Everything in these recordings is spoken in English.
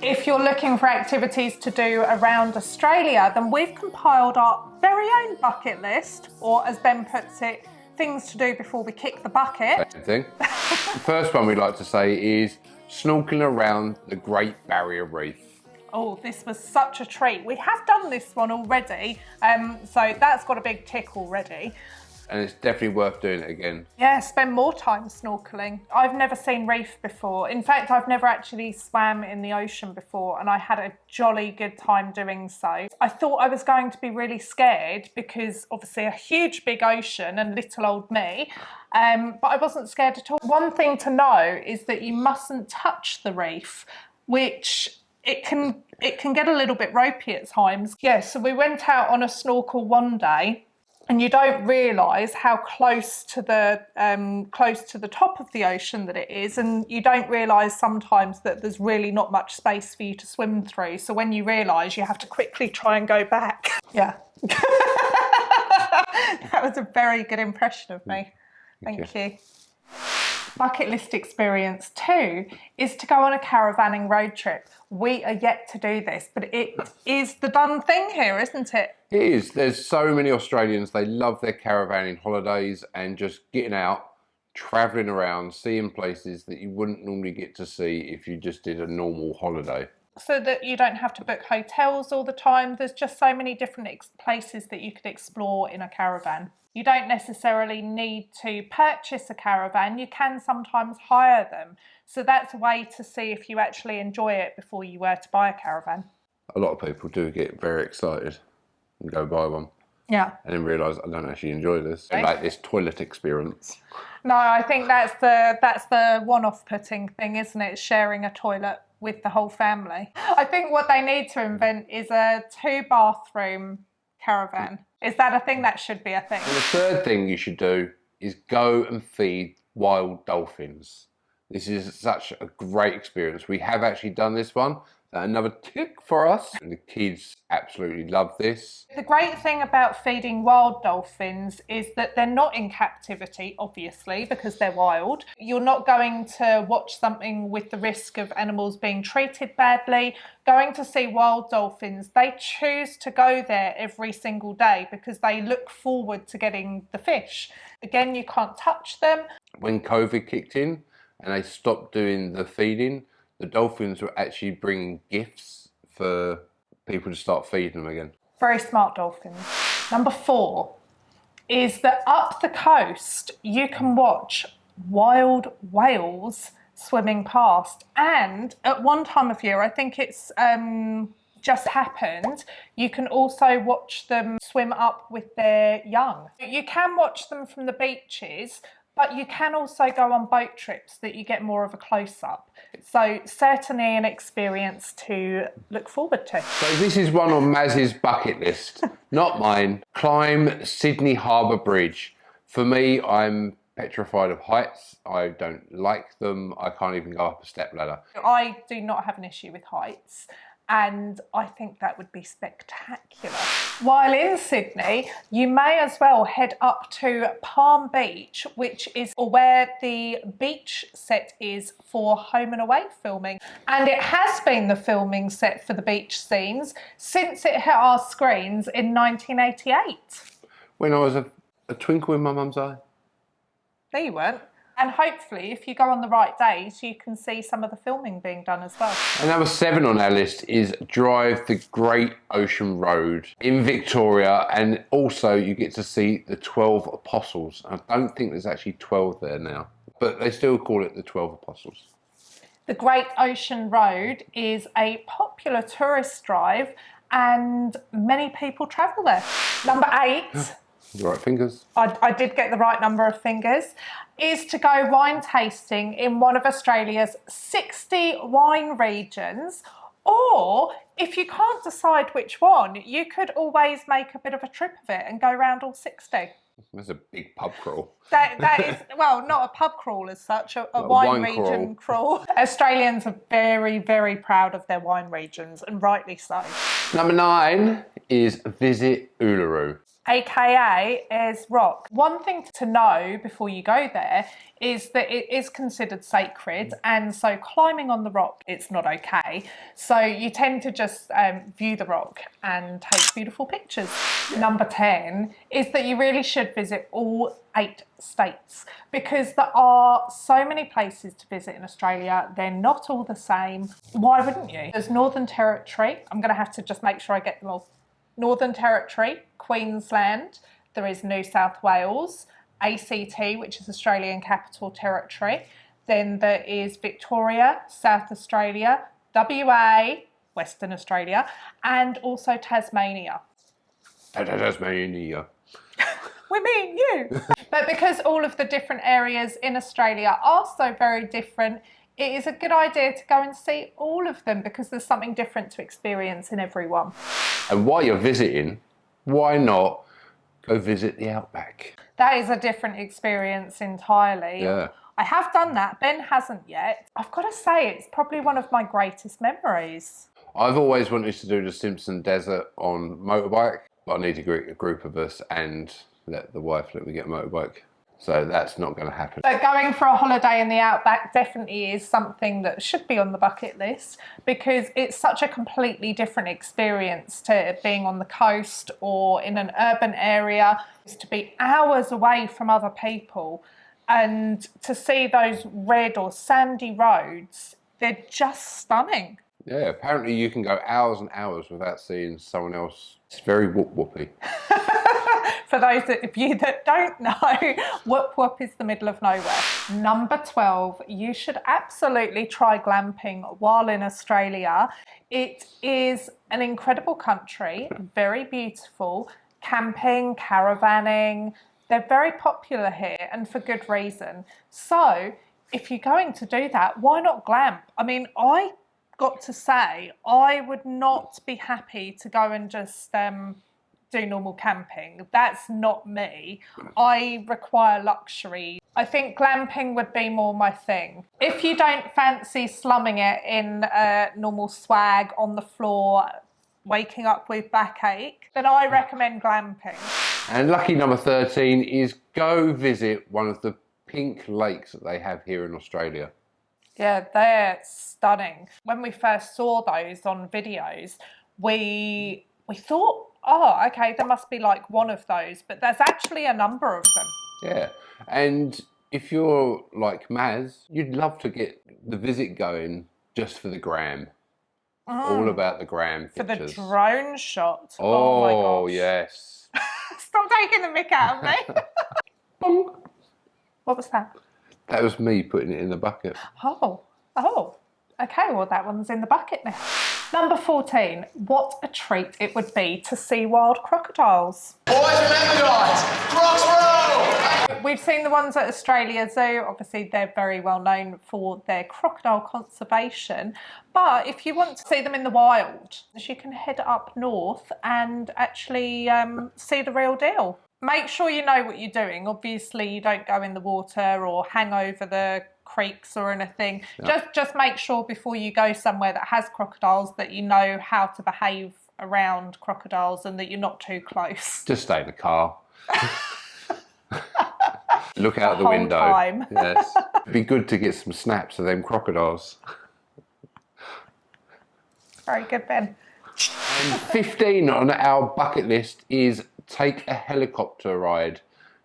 If you're looking for activities to do around Australia, then we've compiled our very own bucket list, or as Ben puts it, things to do before we kick the bucket. Same thing. The first one we'd like to say is snorkeling around the Great Barrier Reef. Oh, this was such a treat. We have done this one already, so that's got a big tick already. And it's definitely worth doing it again. Yeah, spend more time snorkeling. I've never seen Reef before. In fact, I've never actually swam in the ocean before, and I had a jolly good time doing so. I thought I was going to be really scared because obviously a huge big ocean and little old me, but I wasn't scared at all. One thing to know is that you mustn't touch the reef, which it can get a little bit ropey at times. Yeah, so we went out on a snorkel one day, and you don't realise how close to the top of the ocean that it is, and you don't realise sometimes that there's really not much space for you to swim through. So when you realise, you have to quickly try and go back. Yeah. That was a very good impression of me. Thank you. Bucket list experience 2 is to go on a caravanning road trip. We are yet to do this, but it is the done thing here, isn't it? It is. There's so many Australians, they love their caravanning holidays and just getting out, travelling around, seeing places that you wouldn't normally get to see if you just did a normal holiday. So that you don't have to book hotels all the time. There's just so many different places that you could explore in a caravan. You don't necessarily need to purchase a caravan, you can sometimes hire them. So that's a way to see if you actually enjoy it before you were to buy a caravan. A lot of people do get very excited and go buy one. Yeah. And then realise I don't actually enjoy this. I like this toilet experience. No, I think that's the one off-putting thing, isn't it? Sharing a toilet with the whole family. I think what they need to invent is a 2-bathroom caravan. Is that a thing? That should be a thing. And the third thing you should do is go and feed wild dolphins. This is such a great experience. We have actually done this one. Another tick for us. And the kids absolutely love this. The great thing about feeding wild dolphins is that they're not in captivity, obviously, because they're wild. You're not going to watch something with the risk of animals being treated badly. Going to see wild dolphins, they choose to go there every single day because they look forward to getting the fish. Again, you can't touch them. When COVID kicked in and they stopped doing the feeding, the dolphins were actually bringing gifts for people to start feeding them again. Very smart dolphins. Number 4 is that up the coast, you can watch wild whales swimming past. And at one time of year, I think it's just happened, you can also watch them swim up with their young. You can watch them from the beaches, but you can also go on boat trips that you get more of a close-up. So certainly an experience to look forward to. So this is one on Maz's bucket list, not mine. Climb Sydney Harbour Bridge. For me, I'm petrified of heights. I don't like them. I can't even go up a step ladder. I do not have an issue with heights, and I think that would be spectacular. While in Sydney, you may as well head up to Palm Beach, which is where the beach set is for Home and Away filming. And it has been the filming set for the beach scenes since it hit our screens in 1988. When I was a twinkle in my mum's eye. There you weren't. And hopefully, if you go on the right days, you can see some of the filming being done as well. And number 7 on our list is drive the Great Ocean Road in Victoria, and also you get to see the 12 Apostles. I don't think there's actually 12 there now, but they still call it the 12 Apostles. The Great Ocean Road is a popular tourist drive and many people travel there. Number 8. The right fingers. I did get the right number of fingers, is to go wine tasting in one of Australia's 60 wine regions. Or if you can't decide which one, you could always make a bit of a trip of it and go around all 60. That's a big pub crawl. That is, well, not a pub crawl as such, a wine region crawl. Australians are very, very proud of their wine regions, and rightly so. Number 9 is visit Uluru. aka Ayrs Rock. One thing to know before you go there is that it is considered sacred, and so climbing on the rock, it's not okay. So you tend to just view the rock and take beautiful pictures. Number 10 is that you really should visit all 8 states, because there are so many places to visit in Australia. They're not all the same. Why wouldn't you? There's Northern Territory. I'm going to have to just make sure I get them all. Northern Territory, Queensland, there is New South Wales, ACT, which is Australian Capital Territory. Then there is Victoria, South Australia, WA, Western Australia, and also Tasmania. Tasmania. We mean you. But because all of the different areas in Australia are so very different, it is a good idea to go and see all of them, because there's something different to experience in every one. And while you're visiting, why not go visit the outback? That is a different experience entirely. Yeah. I have done that. Ben hasn't yet. I've got to say, it's probably one of my greatest memories. I've always wanted to do the Simpson Desert on motorbike, but I need to get a group of us and let the wife let me get a motorbike. So that's not going to happen. But going for a holiday in the outback definitely is something that should be on the bucket list, because it's such a completely different experience to being on the coast or in an urban area. It's to be hours away from other people and to see those red or sandy roads. They're just stunning. Yeah, apparently you can go hours and hours without seeing someone else. It's very whoop-whoopy. For those of you that don't know, Whoop Whoop is the middle of nowhere. Number 12, you should absolutely try glamping while in Australia. It is an incredible country, very beautiful. Camping, caravanning, they're very popular here, and for good reason. So if you're going to do that, why not glamp? I mean, I got to say, I would not be happy to go and just do normal camping. That's not me. I require luxury. I think glamping would be more my thing. If you don't fancy slumming it in normal swag on the floor, waking up with backache, then I recommend glamping. And lucky number 13 is go visit one of the pink lakes that they have here in Australia. Yeah, they're stunning. When we first saw those on videos, we thought, oh, okay, there must be like one of those, but there's actually a number of them. Yeah, and if you're like Maz, you'd love to get the visit going just for the gram. All about the gram pictures. For the drone shot. Oh, my gosh. Yes. Stop taking the mick out of me. Bonk. What was that? That was me putting it in the bucket. Oh. Okay, well that one's in the bucket now. Number 14, what a treat it would be to see wild crocodiles. Boys, remember guys, crocs roll! We've seen the ones at Australia Zoo. Obviously they're very well known for their crocodile conservation, but if you want to see them in the wild, you can head up north and actually see the real deal. Make sure you know what you're doing. Obviously you don't go in the water or hang over the creeks or anything. No. Just make sure before you go somewhere that has crocodiles that you know how to behave around crocodiles and that you're not too close. Just stay in the car. Look out the whole window. Time. Yes. It'd be good to get some snaps of them crocodiles. Very good, Ben. And 15 on our bucket list is take a helicopter ride.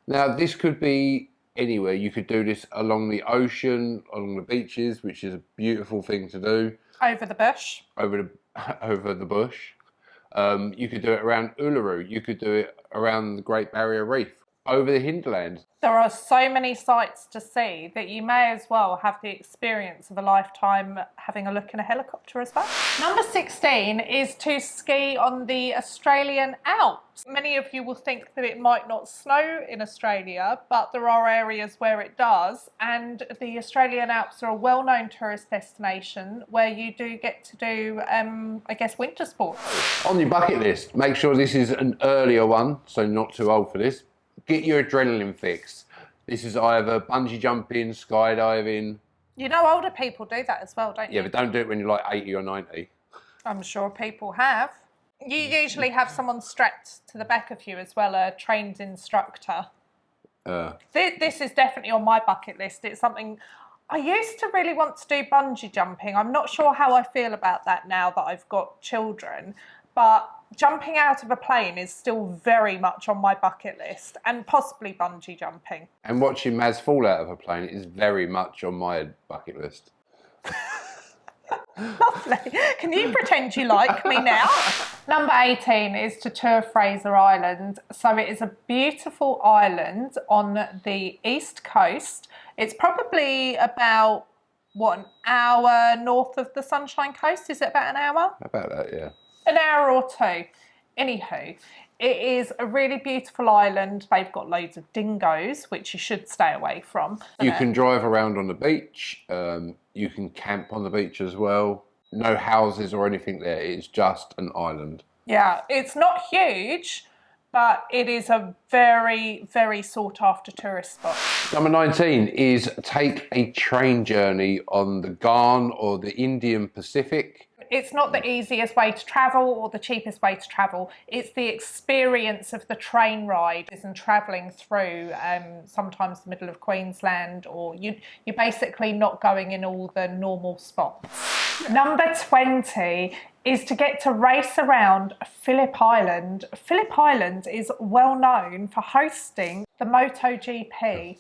Now this could be anywhere. You could do this along the ocean, along the beaches, which is a beautiful thing to do. Over the bush. Over the bush. You could do it around Uluru. You could do it around the Great Barrier Reef. Over the hinterland. There are so many sights to see that you may as well have the experience of a lifetime having a look in a helicopter as well. Number 16 is to ski on the Australian Alps. Many of you will think that it might not snow in Australia, but there are areas where it does, and the Australian Alps are a well-known tourist destination where you do get to do, I guess, winter sports. On your bucket list, make sure this is an earlier one, so not too old for this. Get your adrenaline fix. This is either bungee jumping, skydiving. You know older people do that as well, don't you? Yeah, but don't do it when you're like 80 or 90. I'm sure people have. You usually have someone strapped to the back of you as well, a trained instructor. This is definitely on my bucket list. It's something I used to really want to do, bungee jumping. I'm not sure how I feel about that now that I've got children, but jumping out of a plane is still very much on my bucket list, and possibly bungee jumping. And watching Maz fall out of a plane is very much on my bucket list. Lovely. Can you pretend you like me now? Number 18 is to tour Fraser Island. So it is a beautiful island on the east coast. It's probably about, what, an hour north of the Sunshine Coast? Is it about an hour? About that, yeah. An hour or two. Anywho, it is a really beautiful island. They've got loads of dingoes, which you should stay away from. You can drive around on the beach. You can camp on the beach as well. No houses or anything there. It's just an island. Yeah, it's not huge, but it is a very, very sought after tourist spot. Number 19 is take a train journey on the Ghan or the Indian Pacific. It's not the easiest way to travel or the cheapest way to travel. It's the experience of the train ride and travelling through sometimes the middle of Queensland, or you're basically not going in all the normal spots. Number 20 is to get to race around Phillip Island. Phillip Island is well known for hosting the MotoGP,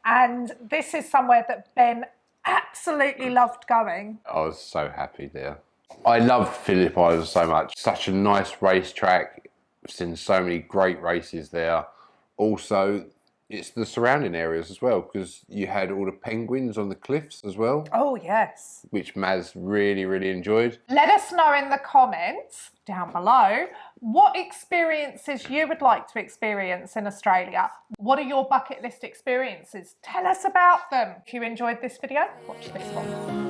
and this is somewhere that Ben absolutely loved going. I was so happy there. I love Phillip Island so much. Such a nice racetrack. I've seen so many great races there. Also, it's the surrounding areas as well, because you had all the penguins on the cliffs as well. Oh, yes. Which Maz really, really enjoyed. Let us know in the comments down below what experiences you would like to experience in Australia. What are your bucket list experiences? Tell us about them. If you enjoyed this video, watch this one.